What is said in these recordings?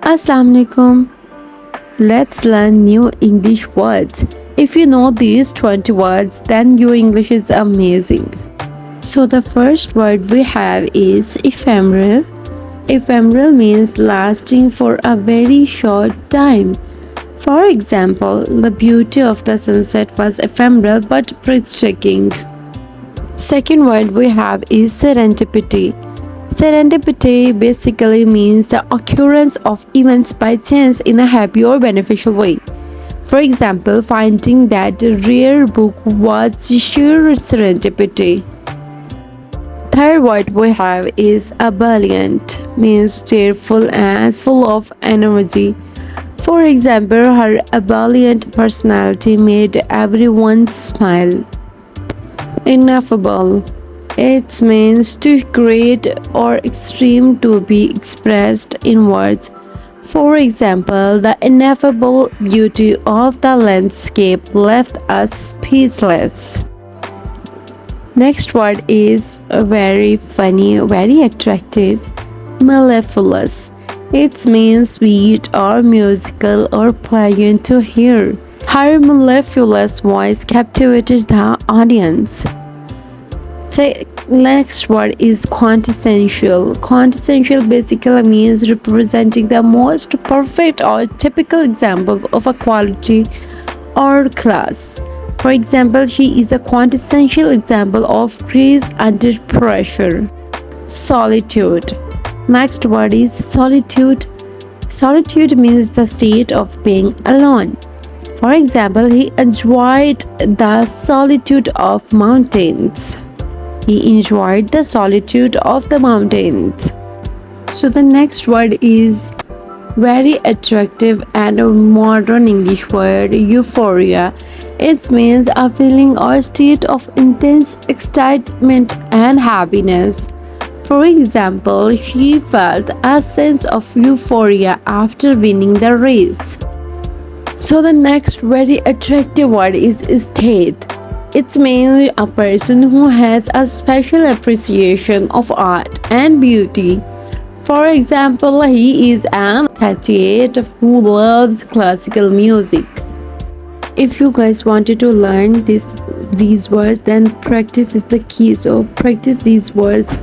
Assalamu alaikum. Let's learn new English words. If you know these 20 words, then your English is amazing. So the first word we have is ephemeral. Ephemeral means lasting for a very short time. For example, the beauty of the sunset was ephemeral but breathtaking. Second word we have is serendipity. Serendipity basically means the occurrence of events by chance in a happy or beneficial way. For example, finding that rare book was sheer serendipity. Third word we have is ebullient, means cheerful and full of energy. For example, her ebullient personality made everyone smile. Ineffable. It means too great or extreme to be expressed in words. For example, the ineffable beauty of the landscape left us speechless. Next word is very funny, very attractive, mellifluous. It means sweet or musical or pleasant to hear. Her mellifluous voice captivated the audience. The next word is quintessential. Quintessential basically means representing the most perfect or typical example of a quality or class. For example, she is a quintessential example of grace under pressure. Solitude. Next word is solitude. Solitude means the state of being alone. For example, he enjoyed the solitude of mountains. He enjoyed the solitude of the mountains. So the next word is very attractive and a modern English word, euphoria. It means a feeling or state of intense excitement and happiness. For example, she felt a sense of euphoria after winning the race. So the next very attractive word is aesthete. It means a person who has a special appreciation of art and beauty. For example, he is an aesthete who loves classical music. If you guys wanted to learn these words, then practice is the key. So practice these words.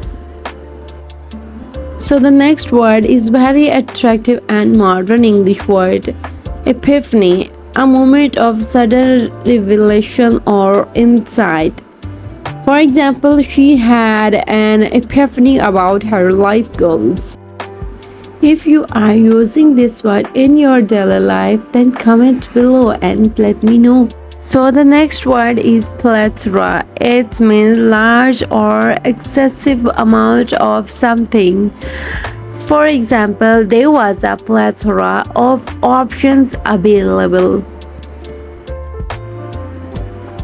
So the next word is very attractive and modern English word, epiphany. A moment of sudden revelation or insight. For example, she had an epiphany about her life goals. If you are using this word in your daily life, then comment below and let me know. So the next word is plethora. It means large or excessive amount of something. For example, there was a plethora of options available.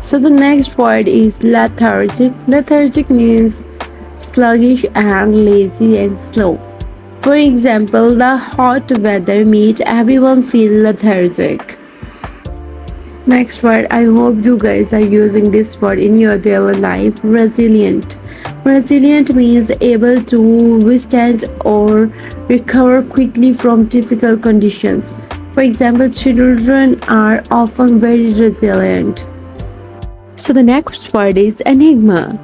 So the next word is lethargic. Lethargic means sluggish and lazy and slow. For example, the hot weather made everyone feel lethargic. Next word, I hope you guys are using this word in your daily life, resilient. Resilient means able to withstand or recover quickly from difficult conditions. For example, children are often very resilient. So the next word is enigma.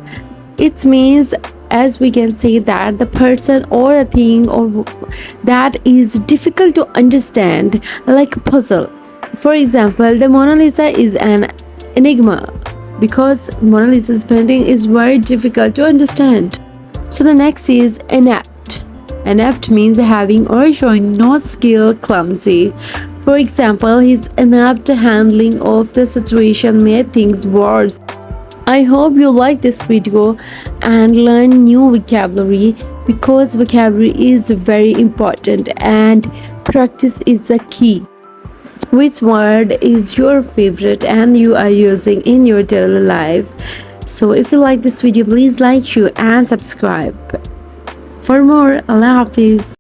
It means, as we can say, that the person or the thing or that is difficult to understand, like a puzzle. For example, the Mona Lisa is an enigma because Mona Lisa's painting is very difficult to understand. So the next is inept. Inept means having or showing no skill, clumsy. For example, his inept handling of the situation made things worse. I hope you like this video and learn new vocabulary because vocabulary is very important and practice is the key. Which word is your favorite and you are using in your daily life? So if you like this video, please like, share and subscribe. For more, Allah Hafiz.